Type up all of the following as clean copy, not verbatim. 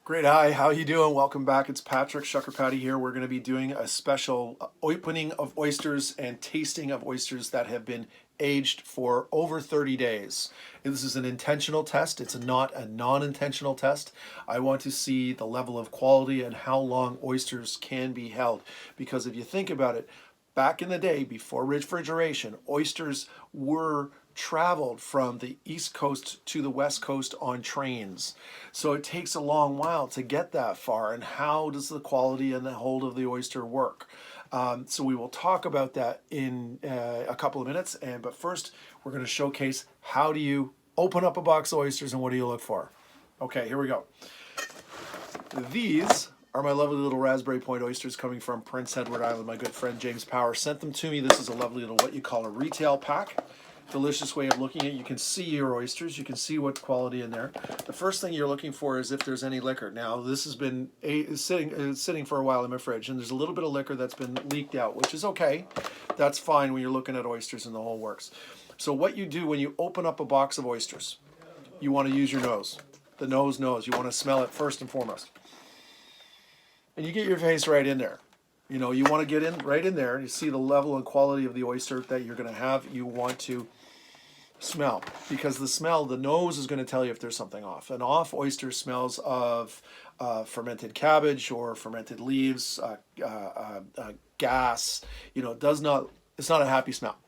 Great, hi, how you doing? Welcome back. It's Patrick Shucker Patty here. We're going to be doing a special opening of oysters and tasting of oysters that have been aged for over 30 days. This is an intentional test. It's not a non-intentional test. I want to see the level of quality and how long oysters can be held. Because if you think about it, back in the day, before refrigeration, oysters were traveled from the East Coast to the West Coast on trains. So it takes a long while to get that far. And how does the quality and the hold of the oyster work? So we will talk about that in a couple of minutes. But first, we're going to showcase how do you open up a box of oysters and what do you look for. Okay, here we go. These are my lovely little raspberry point oysters coming from Prince Edward Island. My good friend James Power sent them to me. This is a lovely little what you call a retail pack. Delicious way of looking at it. You can see your oysters. You can see what's quality in there. The first thing you're looking for is if there's any liquor. Now, this has been sitting for a while in my fridge, and there's a little bit of liquor that's been leaked out, which is okay. That's fine when you're looking at oysters and the whole works. So what you do when you open up a box of oysters, you want to use your nose. The nose knows. You want to smell it first and foremost. And you get your face right in there. You know, you want to get in right in there. You see the level and quality of the oyster that you're going to have. You want to smell, because the nose is going to tell you if there's something off. An off oyster smells of fermented cabbage or fermented leaves, gas. You know, it's not a happy smell.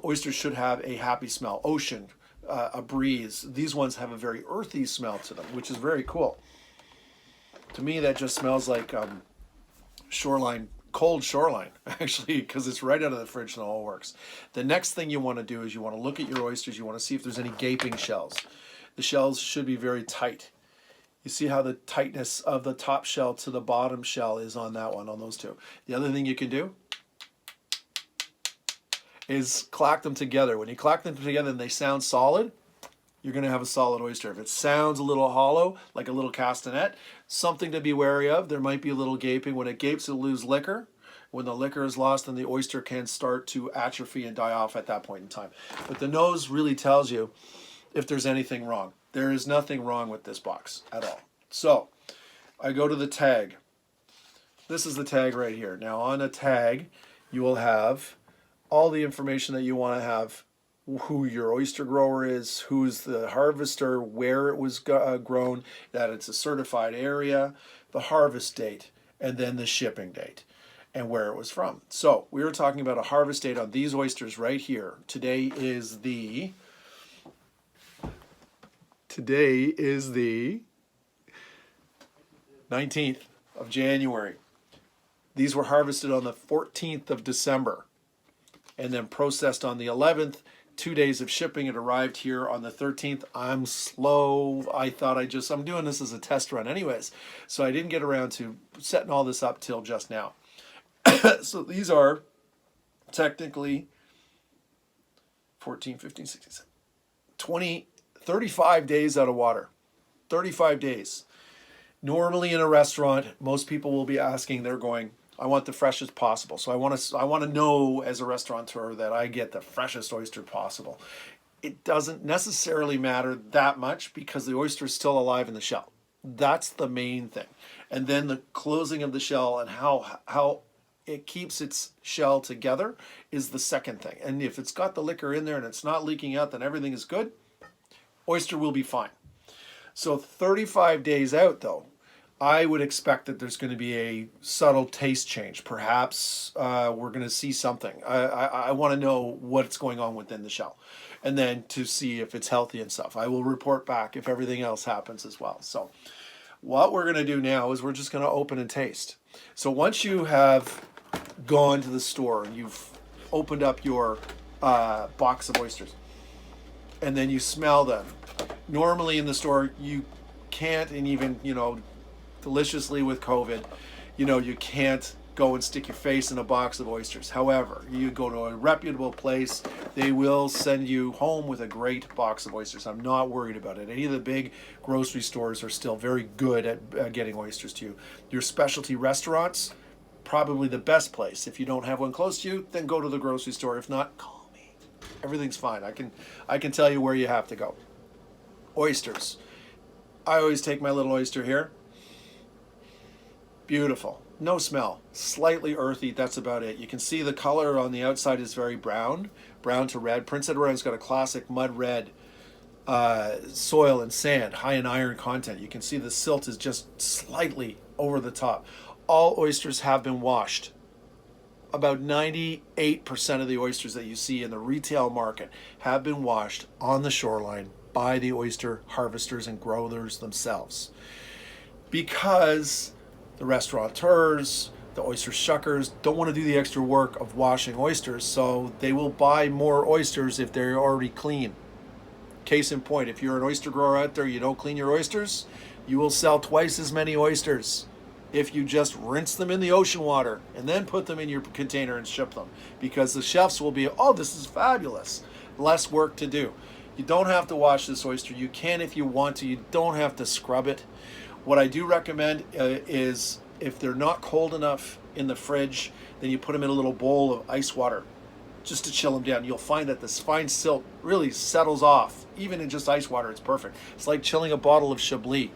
Oysters should have a happy smell. Ocean, a breeze. These ones have a very earthy smell to them, which is very cool. To me, that just smells like cold shoreline, actually, because it's right out of the fridge and all works. The next thing you want to do is you want to look at your oysters. You want to see if there's any gaping shells. The shells should be very tight. You see how the tightness of the top shell to the bottom shell is on that one, on those two. The other thing you can do is clack them together. When you clack them together and they sound solid, you're going to have a solid oyster. If it sounds a little hollow, like a little castanet, something to be wary of. There might be a little gaping. When it gapes, it'll lose liquor. When the liquor is lost, then the oyster can start to atrophy and die off at that point in time. But the nose really tells you if there's anything wrong. There is nothing wrong with this box at all. So I go to the tag. This is the tag right here. Now on a tag, you will have all the information that you want to have: who your oyster grower is, who's the harvester, where it was grown, that it's a certified area, the harvest date, and then the shipping date and where it was from. So we were talking about a harvest date on these oysters right here. Today is the 19th of January. These were harvested on the 14th of December and then processed on the 11th. 2 days of shipping. It arrived here on the 13th. I'm slow. I'm doing this as a test run anyways. So I didn't get around to setting all this up till just now. So these are technically 14, 15, 16, 20, 35 days out of water. 35 days. Normally in a restaurant, most people will be asking, they're going, I want the freshest possible. So I want to know as a restaurateur that I get the freshest oyster possible. It doesn't necessarily matter that much because the oyster is still alive in the shell. That's the main thing. And then the closing of the shell and how it keeps its shell together is the second thing. And if it's got the liquor in there and it's not leaking out, then everything is good. Oyster will be fine. So 35 days out though, I would expect that there's going to be a subtle taste change. Perhaps we're going to see something. I want to know what's going on within the shell, and then to see if it's healthy and stuff. I will report back if everything else happens as well. So what we're going to do now is we're just going to open and taste. So once you have gone to the store and you've opened up your box of oysters, and then you smell them, normally in the store you can't, and even, deliciously with COVID, you can't go and stick your face in a box of oysters. However, you go to a reputable place, they will send you home with a great box of oysters. I'm not worried about it. Any of the big grocery stores are still very good at getting oysters to you. Your specialty restaurants, probably the best place. If you don't have one close to you, then go to the grocery store. If not, call me. Everything's fine. I can tell you where you have to go. Oysters. I always take my little oyster here. Beautiful. No smell. Slightly earthy. That's about it. You can see the color on the outside is very brown to red. Prince Edward Island's got a classic mud red soil and sand, high in iron content. You can see the silt is just slightly over the top. All oysters have been washed. About 98% of the oysters that you see in the retail market have been washed on the shoreline by the oyster harvesters and growers themselves. Because the restaurateurs, the oyster shuckers don't want to do the extra work of washing oysters, so they will buy more oysters if they're already clean. Case in point, if you're an oyster grower out there, you don't clean your oysters, you will sell twice as many oysters if you just rinse them in the ocean water and then put them in your container and ship them, because the chefs will be, oh, this is fabulous. Less work to do. You don't have to wash this oyster. You can if you want to. You don't have to scrub it. What I do recommend is if they're not cold enough in the fridge, then you put them in a little bowl of ice water just to chill them down. You'll find that this fine silt really settles off. Even in just ice water, it's perfect. It's like chilling a bottle of Chablis,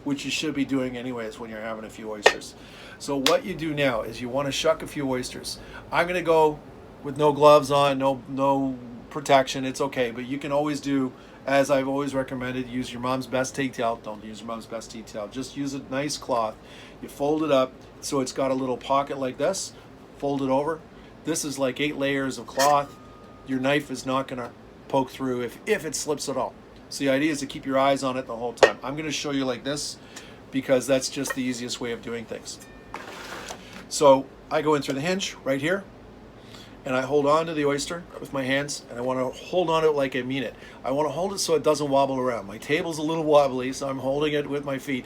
which you should be doing anyways when you're having a few oysters. So what you do now is you want to shuck a few oysters. I'm going to go with no gloves on, no protection. It's okay, but you can always do, as I've always recommended, use your mom's best tea towel. Don't use your mom's best tea towel. Just use a nice cloth. You fold it up so it's got a little pocket like this. Fold it over. This is like 8 layers of cloth. Your knife is not going to poke through if it slips at all. So the idea is to keep your eyes on it the whole time. I'm going to show you like this because that's just the easiest way of doing things. So I go in through the hinge right here, and I hold on to the oyster with my hands, and I want to hold on to it like I mean it. I want to hold it so it doesn't wobble around. My table's a little wobbly, so I'm holding it with my feet.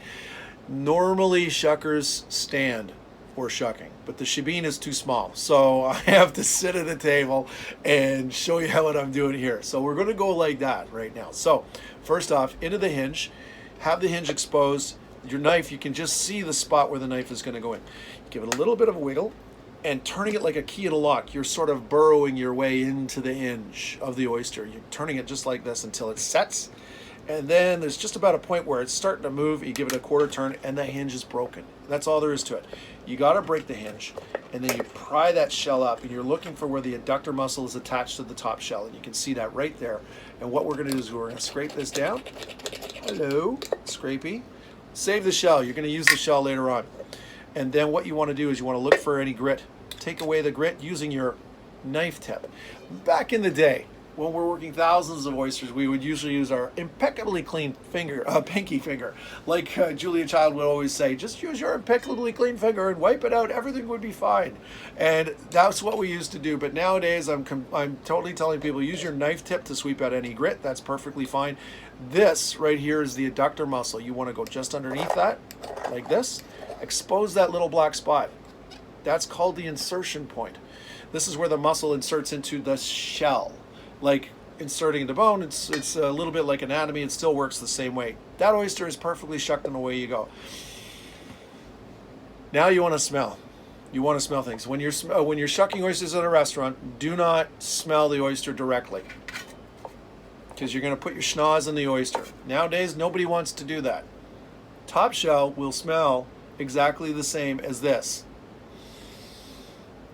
Normally, shuckers stand for shucking, but the shebeen is too small, so I have to sit at the table and show you what I'm doing here. So we're going to go like that right now. So first off, into the hinge, have the hinge exposed. Your knife, you can just see the spot where the knife is going to go in. Give it a little bit of a wiggle, and turning it like a key in a lock, you're sort of burrowing your way into the hinge of the oyster. You're turning it just like this until it sets, and then there's just about a point where it's starting to move. You give it a quarter turn, and the hinge is broken. That's all there is to it. You got to break the hinge, and then you pry that shell up, and you're looking for where the adductor muscle is attached to the top shell, and you can see that right there. And what we're going to do is we're going to scrape this down. Hello, scrapey. Save the shell. You're going to use the shell later on. And then what you want to do is you want to look for any grit. Take away the grit using your knife tip. Back in the day, when we're working thousands of oysters, we would usually use our impeccably clean finger, pinky finger. Like Julia Child would always say, just use your impeccably clean finger and wipe it out. Everything would be fine. And that's what we used to do. But nowadays, I'm totally telling people, use your knife tip to sweep out any grit. That's perfectly fine. This right here is the adductor muscle. You want to go just underneath that, like this. Expose that little black spot. That's called the insertion point. This is where the muscle inserts into the shell. Like inserting into bone, it's a little bit like anatomy. It still works the same way. That oyster is perfectly shucked, and away you go. Now you want to smell. You want to smell things. When you're shucking oysters at a restaurant, do not smell the oyster directly, because you're going to put your schnoz in the oyster. Nowadays, nobody wants to do that. Top shell will smell exactly the same as this.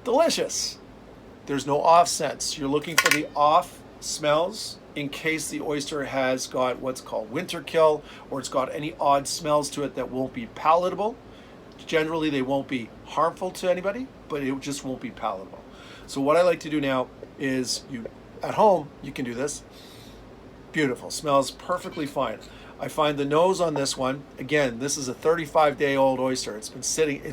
Delicious. There's no off scents. You're looking for the off smells in case the oyster has got what's called winter kill, or it's got any odd smells to it that won't be palatable. Generally, they won't be harmful to anybody, but it just won't be palatable. So what I like to do now is, at home, you can do this. Beautiful. Smells perfectly fine. I find the nose on this one, again, this is a 35-day-old oyster. It's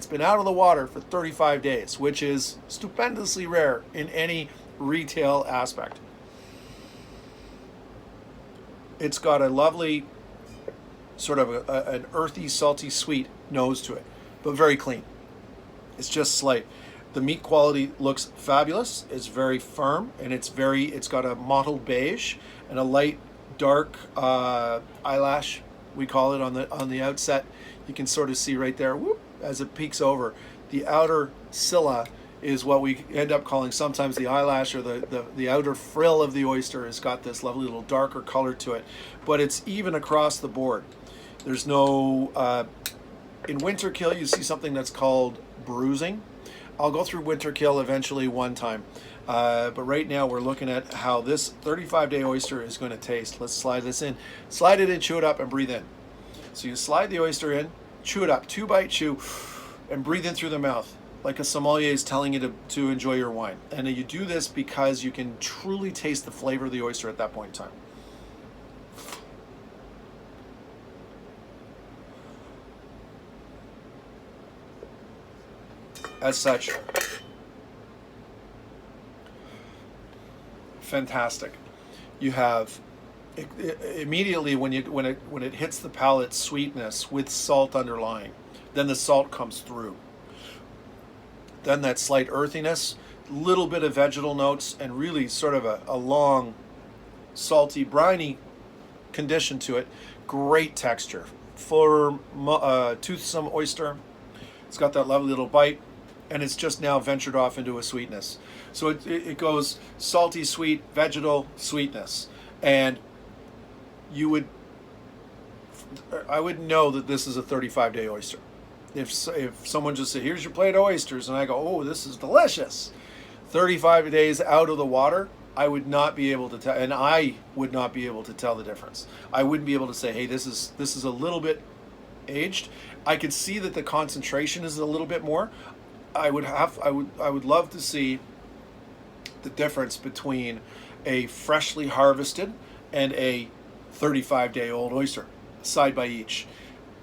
been out of the water for 35 days, which is stupendously rare in any retail aspect. It's got a lovely sort of an earthy, salty, sweet nose to it, but very clean. It's just slight. The meat quality looks fabulous. It's very firm, and it's got a mottled beige and a light dark eyelash, we call it, on the outset. You can sort of see right there, whoop, as it peeks over. The outer cilla is what we end up calling sometimes the eyelash, or the outer frill of the oyster has got this lovely little darker color to it, but it's even across the board. There's no In winter kill, you see something that's called bruising. I'll go through winter kill eventually one time. But right now we're looking at how this 35-day oyster is going to taste. Let's slide this in. Slide it in, chew it up, and breathe in. So you slide the oyster in, chew it up, 2-bite chew, and breathe in through the mouth, like a sommelier is telling you to enjoy your wine. And you do this because you can truly taste the flavor of the oyster at that point in time. As such, fantastic. You have immediately when it hits the palate, sweetness with salt underlying. Then the salt comes through. Then that slight earthiness, little bit of vegetal notes, and really sort of a long, salty, briny condition to it. Great texture. Firm, toothsome oyster. It's got that lovely little bite, and it's just now ventured off into a sweetness. So it goes salty, sweet, vegetal, sweetness. And I would know that this is a 35-day oyster. If someone just said, here's your plate of oysters, and I go, oh, this is delicious. 35 days out of the water, I would not be able to tell, and I would not be able to tell the difference. I wouldn't be able to say, hey, this is a little bit aged. I could see that the concentration is a little bit more. I would love to see the difference between a freshly harvested and a 35-day-old oyster, side by each,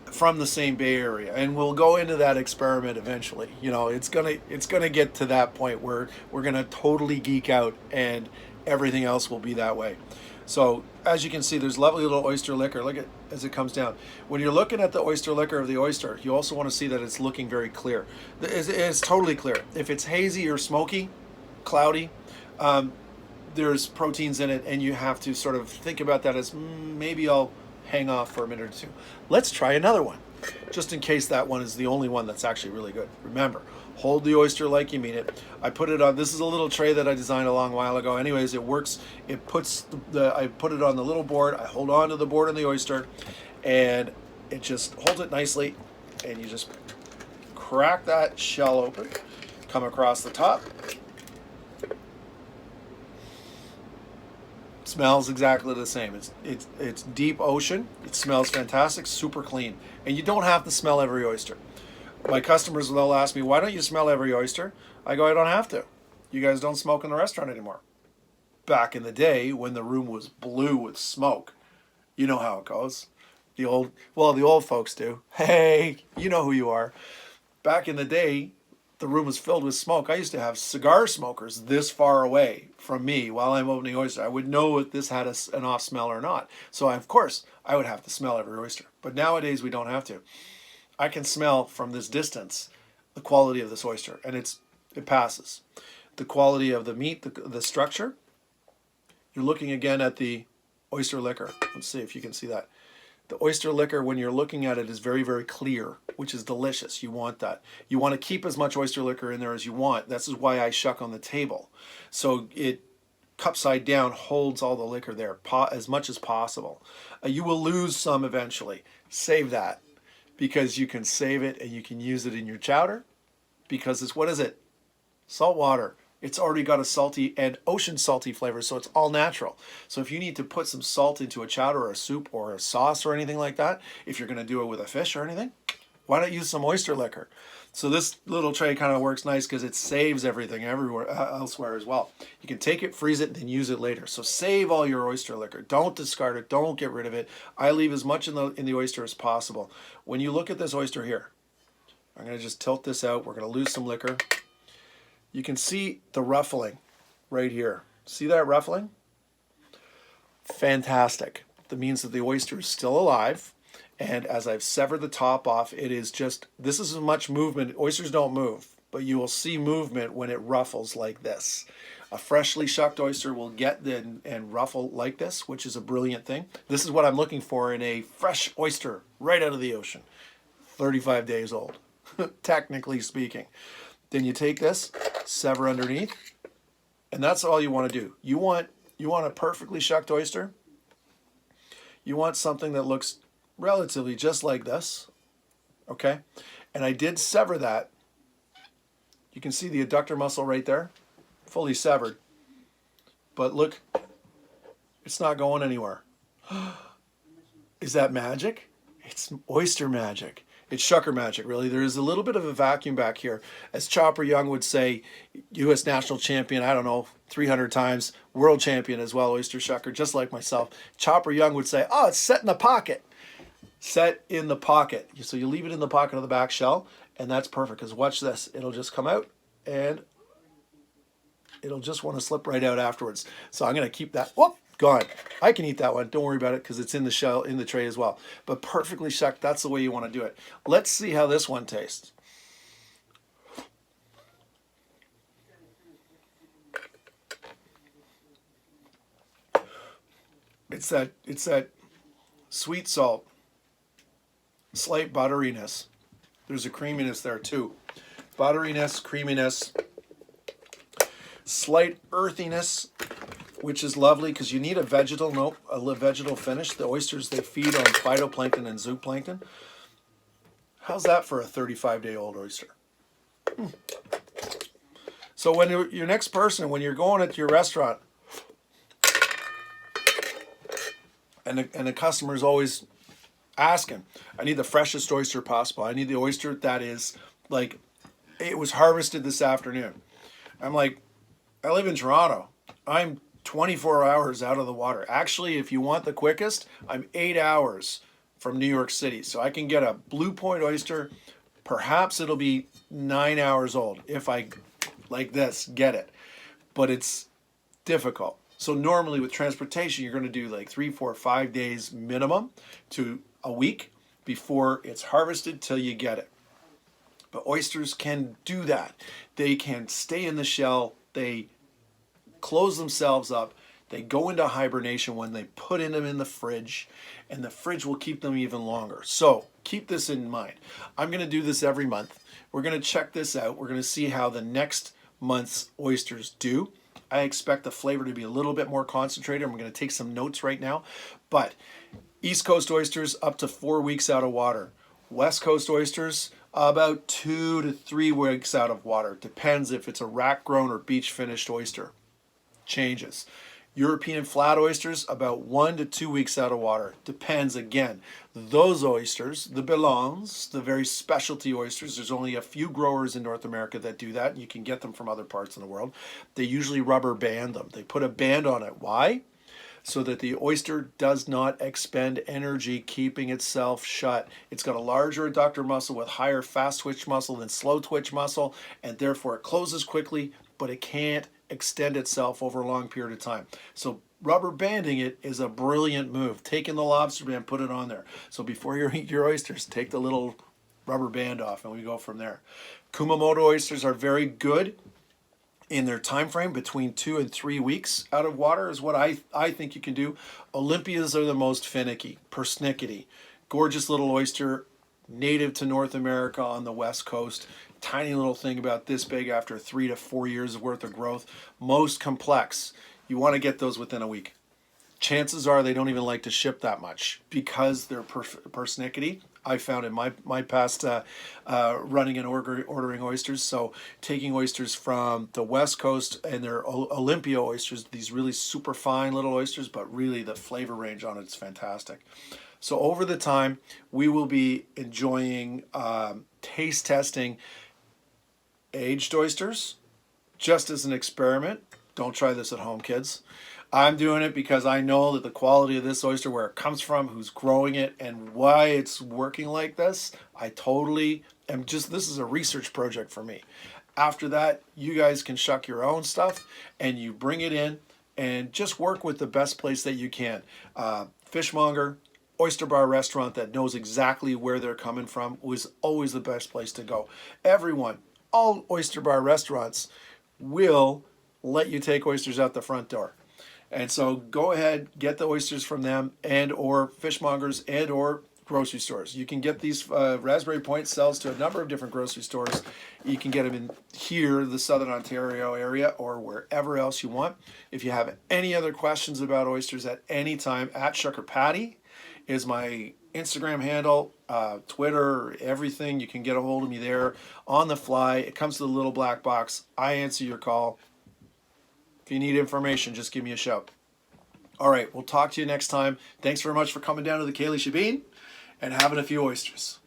from the same Bay Area. And we'll go into that experiment eventually. You know, it's gonna get to that point where we're gonna totally geek out, and everything else will be that way. So as you can see, there's lovely little oyster liquor. Look at as it comes down. When you're looking at the oyster liquor of the oyster, you also want to see that it's looking very clear. It's totally clear. If it's hazy or smoky, cloudy, there's proteins in it, and you have to sort of think about that as maybe I'll hang off for a minute or two. Let's try another one, just in case that one is the only one that's actually really good. Remember, hold the oyster like you mean it. I put it on, this is a little tray that I designed a long while ago. Anyways, it works. It puts I put it on the little board. I hold on to the board on the oyster, and it just holds it nicely, and you just crack that shell open, come across the top. Smells exactly the same. It's deep ocean. It smells fantastic, super clean, and you don't have to smell every oyster. My customers, they'll ask me, why don't you smell every oyster? I go, I don't have to. You guys don't smoke in the restaurant anymore. Back in the day when the room was blue with smoke, you know how it goes. The old folks do. Hey, you know who you are. Back in the day, the room was filled with smoke. I used to have cigar smokers this far away from me while I'm opening oyster. I would know if this had an off smell or not. So of course, I would have to smell every oyster. But nowadays, we don't have to. I can smell from this distance the quality of this oyster, and it passes. The quality of the meat, the structure. You're looking again at the oyster liquor. Let's see if you can see that. The oyster liquor, when you're looking at it, is very, very clear, which is delicious. You want that. You want to keep as much oyster liquor in there as you want. This is why I shuck on the table. So it, cup side down, holds all the liquor there as much as possible. You will lose some eventually. Save that, because you can save it and you can use it in your chowder, because it's, what is it? Salt water. It's already got a salty and ocean salty flavor, so it's all natural. So if you need to put some salt into a chowder or a soup or a sauce or anything like that, if you're going to do it with a fish or anything, why not use some oyster liquor? So this little tray kind of works nice because it saves everything everywhere elsewhere as well. You can take it, freeze it, and then use it later. So save all your oyster liquor. Don't discard it. Don't get rid of it. I leave as much in the oyster as possible. When you look at this oyster here, I'm going to just tilt this out. We're going to lose some liquor. You can see the ruffling right here. See that ruffling? Fantastic. That means that the oyster is still alive. And as I've severed the top off, it is just, this is as much movement. Oysters don't move, but you will see movement when it ruffles like this. A freshly shucked oyster will get and ruffle like this, which is a brilliant thing. This is what I'm looking for in a fresh oyster right out of the ocean. 35 days old, technically speaking. Then you take this, sever underneath, and that's all you want to do. You want a perfectly shucked oyster. You want something that looks relatively just like this, okay? And I did sever that. You can see the adductor muscle right there, fully severed. But look, it's not going anywhere. Is that magic? It's oyster magic. It's shucker magic, really. There is a little bit of a vacuum back here. As Chopper Young would say, U.S. national champion, I don't know, 300 times, world champion as well, oyster shucker, just like myself. Chopper Young would say, oh, it's set in the pocket. Set in the pocket. So you leave it in the pocket of the back shell, and that's perfect, because watch this. It'll just come out, and it'll just want to slip right out afterwards. So I'm going to keep that. Whoop, gone. I can eat that one. Don't worry about it because it's in the shell, in the tray as well. But perfectly shucked, that's the way you want to do it. Let's see how this one tastes. It's that sweet salt, slight butteriness. There's a creaminess there too. Butteriness, creaminess, slight earthiness, which is lovely because you need a vegetal finish. The oysters, they feed on phytoplankton and zooplankton. How's that for a 35-day-old oyster? So when your next person, when you're going to your restaurant, and the customer's always asking, I need the freshest oyster possible. I need the oyster that is like, it was harvested this afternoon. I'm like, I live in Toronto. I'm 24 hours out of the water. Actually, if you want the quickest, I'm 8 hours from New York City. So I can get a Blue Point oyster. Perhaps it'll be 9 hours old if I, like this, get it. But it's difficult. So normally with transportation, you're going to do like 3, 4, 5 days minimum to a week before it's harvested till you get it. But oysters can do that. They can stay in the shell. They close themselves up. They go into hibernation when they put them in the fridge, and the fridge will keep them even longer. So keep this in mind. I'm going to do this every month. We're going to check this out. We're going to see how the next month's oysters do. I expect the flavor to be a little bit more concentrated. I'm going to take some notes right now. But East Coast oysters, up to 4 weeks out of water. West Coast oysters, about 2 to 3 weeks out of water. Depends if it's a rack-grown or beach-finished oyster. Changes. European flat oysters, about 1 to 2 weeks out of water. Depends again. Those oysters, the belons, the very specialty oysters, there's only a few growers in North America that do that. You can get them from other parts of the world. They usually rubber band them. They put a band on it. Why? So that the oyster does not expend energy keeping itself shut. It's got a larger adductor muscle with higher fast twitch muscle than slow twitch muscle, and therefore it closes quickly, but it can't extend itself over a long period of time. So rubber banding it is a brilliant move. Taking the lobster band, put it on there. So before you eat your oysters, take the little rubber band off and we go from there. Kumamoto oysters are very good in their time frame, between 2 and 3 weeks out of water is what I think you can do. Olympias are the most finicky, persnickety. Gorgeous little oyster, native to North America on the West Coast. Tiny little thing about this big after 3 to 4 years worth of growth. Most complex. You want to get those within a week. Chances are they don't even like to ship that much because they're persnickety. I found in my past running and ordering oysters. So taking oysters from the West Coast and their Olympia oysters, these really super fine little oysters, but really the flavor range on it is fantastic. So over the time, we will be enjoying taste testing aged oysters just as an experiment. Don't try this at home, kids. I'm doing it because I know that the quality of this oyster, where it comes from, who's growing it, and why it's working like this, I totally am just, this is a research project for me. After that, you guys can shuck your own stuff and you bring it in and just work with the best place that you can. Fishmonger, oyster bar restaurant that knows exactly where they're coming from was always the best place to go. Everyone, all oyster bar restaurants will let you take oysters out the front door. And so go ahead, get the oysters from them and or fishmongers and or grocery stores. You can get these Raspberry Point sells to a number of different grocery stores. You can get them in here, the Southern Ontario area, or wherever else you want. If you have any other questions about oysters at any time, at Shucker Patty is my Instagram handle, Twitter, everything. You can get a hold of me there on the fly. It comes to the little black box. I answer your call. If you need information, just give me a shout. All right, we'll talk to you next time. Thanks very much for coming down to the Kaylee Shabine and having a few oysters.